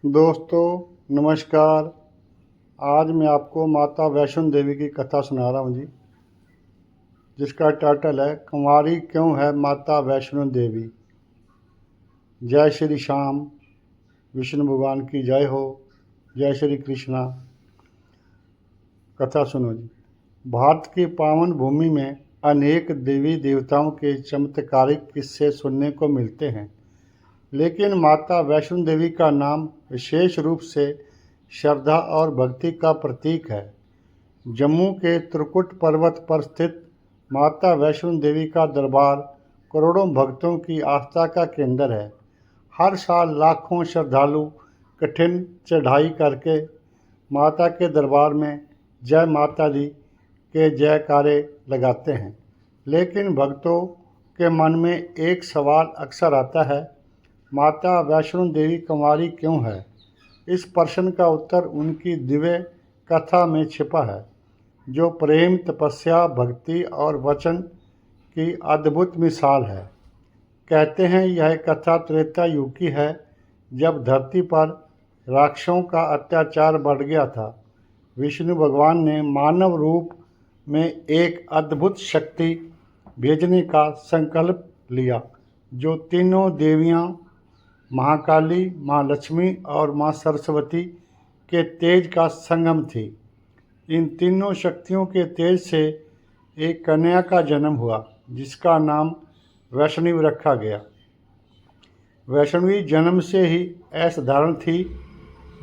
दोस्तों नमस्कार। आज मैं आपको माता वैष्णो देवी की कथा सुना रहा हूँ जी, जिसका टाइटल है कुंवारी क्यों है माता वैष्णो देवी। जय श्री श्याम, विष्णु भगवान की जय हो। जय श्री कृष्णा। कथा सुनो जी। भारत की पावन भूमि में अनेक देवी देवताओं के चमत्कारिक किस्से सुनने को मिलते हैं, लेकिन माता वैष्णो देवी का नाम विशेष रूप से श्रद्धा और भक्ति का प्रतीक है। जम्मू के त्रिकुट पर्वत पर स्थित माता वैष्णो देवी का दरबार करोड़ों भक्तों की आस्था का केंद्र है। हर साल लाखों श्रद्धालु कठिन चढ़ाई करके माता के दरबार में जय माता दी के जयकारे लगाते हैं। लेकिन भक्तों के मन में एक सवाल अक्सर आता है, माता वैष्णो देवी कुंवारी क्यों है। इस प्रश्न का उत्तर उनकी दिव्य कथा में छिपा है, जो प्रेम, तपस्या, भक्ति और वचन की अद्भुत मिसाल है। कहते हैं यह कथा त्रेता युग की है, जब धरती पर राक्षसों का अत्याचार बढ़ गया था। विष्णु भगवान ने मानव रूप में एक अद्भुत शक्ति भेजने का संकल्प लिया, जो तीनों देवियां महाकाली, माँ लक्ष्मी और माँ सरस्वती के तेज का संगम थी। इन तीनों शक्तियों के तेज से एक कन्या का जन्म हुआ, जिसका नाम वैष्णवी रखा गया। वैष्णवी जन्म से ही असाधारण थी।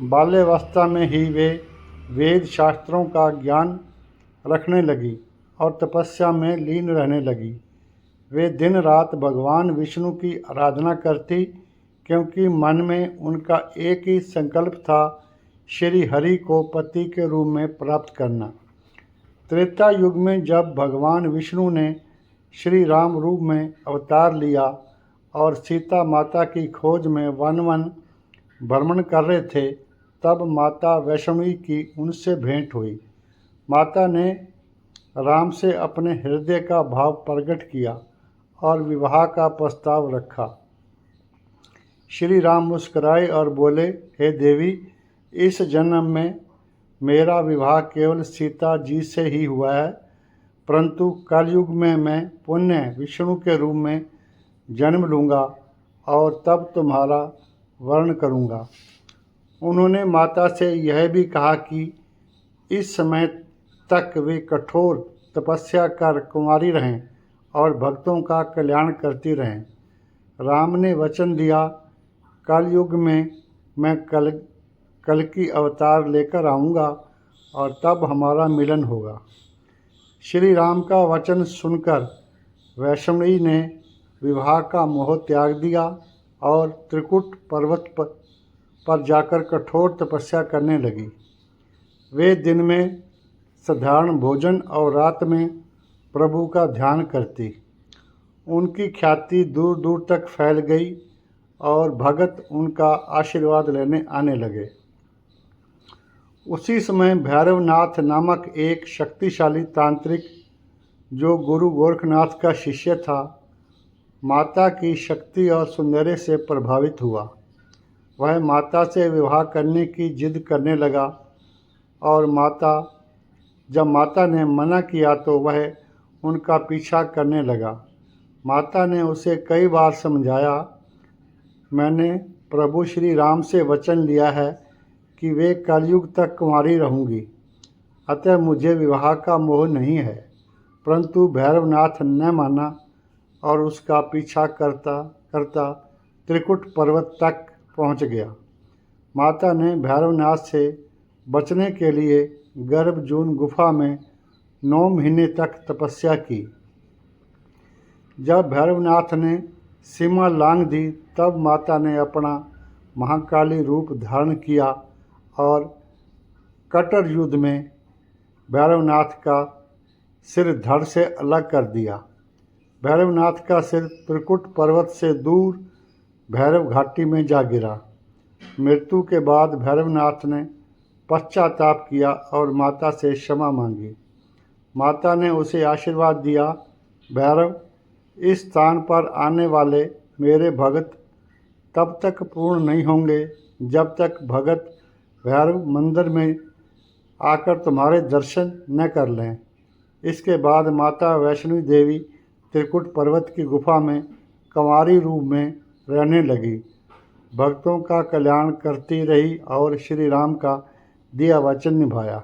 बाल्यावस्था में ही वे वेद शास्त्रों का ज्ञान रखने लगी और तपस्या में लीन रहने लगी। वे दिन रात भगवान विष्णु की आराधना करती, क्योंकि मन में उनका एक ही संकल्प था, श्री हरि को पति के रूप में प्राप्त करना। त्रेता युग में जब भगवान विष्णु ने श्री राम रूप में अवतार लिया और सीता माता की खोज में वन वन भ्रमण कर रहे थे, तब माता वैष्णवी की उनसे भेंट हुई। माता ने राम से अपने हृदय का भाव प्रकट किया और विवाह का प्रस्ताव रखा। श्री राम मुस्कुराए और बोले, हे देवी, इस जन्म में मेरा विवाह केवल सीता जी से ही हुआ है, परंतु कलयुग में मैं पुण्य विष्णु के रूप में जन्म लूँगा और तब तुम्हारा वर्ण करूँगा। उन्होंने माता से यह भी कहा कि इस समय तक वे कठोर तपस्या कर कुंवारी रहें और भक्तों का कल्याण करती रहें। राम ने वचन दिया, कलयुग में मैं कल की अवतार लेकर आऊँगा और तब हमारा मिलन होगा। श्री राम का वचन सुनकर वैष्णवी ने विवाह का मोह त्याग दिया और त्रिकुट पर्वत पर जाकर कठोर तपस्या करने लगी। वे दिन में साधारण भोजन और रात में प्रभु का ध्यान करती। उनकी ख्याति दूर दूर तक फैल गई और भगत उनका आशीर्वाद लेने आने लगे। उसी समय भैरवनाथ नामक एक शक्तिशाली तांत्रिक, जो गुरु गोरखनाथ का शिष्य था, माता की शक्ति और सौंदर्य से प्रभावित हुआ। वह माता से विवाह करने की जिद करने लगा और जब माता ने मना किया तो वह उनका पीछा करने लगा। माता ने उसे कई बार समझाया, मैंने प्रभु श्री राम से वचन लिया है कि वे कलयुग तक कुंवारी रहूंगी, अतः मुझे विवाह का मोह नहीं है। परंतु भैरवनाथ न माना और उसका पीछा करता करता त्रिकुट पर्वत तक पहुंच गया। माता ने भैरवनाथ से बचने के लिए गर्भजून गुफा में 9 महीने तक तपस्या की। जब भैरवनाथ ने सीमा लांघ दी, तब माता ने अपना महाकाली रूप धारण किया और कटर युद्ध में भैरवनाथ का सिर धड़ से अलग कर दिया। भैरवनाथ का सिर त्रिकुट पर्वत से दूर भैरव घाटी में जा गिरा। मृत्यु के बाद भैरवनाथ ने पश्चाताप किया और माता से क्षमा मांगी। माता ने उसे आशीर्वाद दिया, भैरव, इस स्थान पर आने वाले मेरे भगत तब तक पूर्ण नहीं होंगे जब तक भगत भैरव मंदिर में आकर तुम्हारे दर्शन न कर लें। इसके बाद माता वैष्णो देवी त्रिकुट पर्वत की गुफा में कंवारी रूप में रहने लगी, भक्तों का कल्याण करती रही और श्री राम का दिया वचन निभाया।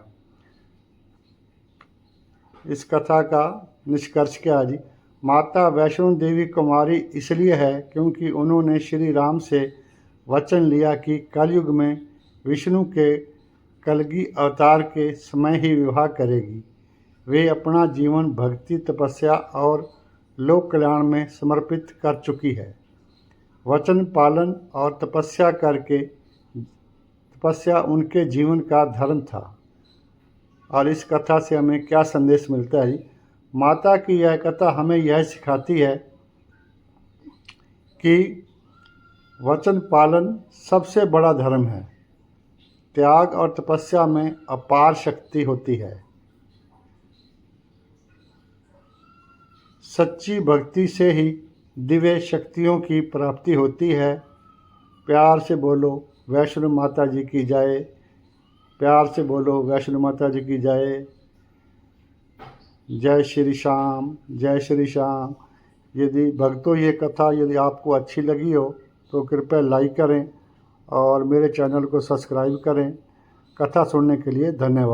इस कथा का निष्कर्ष क्या है जी? माता वैष्णो देवी कुमारी इसलिए है क्योंकि उन्होंने श्री राम से वचन लिया कि कलयुग में विष्णु के कलगी अवतार के समय ही विवाह करेगी। वे अपना जीवन भक्ति, तपस्या और लोक कल्याण में समर्पित कर चुकी है। वचन पालन और तपस्या उनके जीवन का धर्म था। और इस कथा से हमें क्या संदेश मिलता है जी? माता की यह कथा हमें यह सिखाती है कि वचन पालन सबसे बड़ा धर्म है। त्याग और तपस्या में अपार शक्ति होती है। सच्ची भक्ति से ही दिव्य शक्तियों की प्राप्ति होती है। प्यार से बोलो वैष्णो माता जी की जय। प्यार से बोलो वैष्णो माता जी की जय। जय श्री श्याम, जय श्री श्याम। यदि भक्तों ये कथा यदि आपको अच्छी लगी हो तो कृपया लाइक करें और मेरे चैनल को सब्सक्राइब करें। कथा सुनने के लिए धन्यवाद।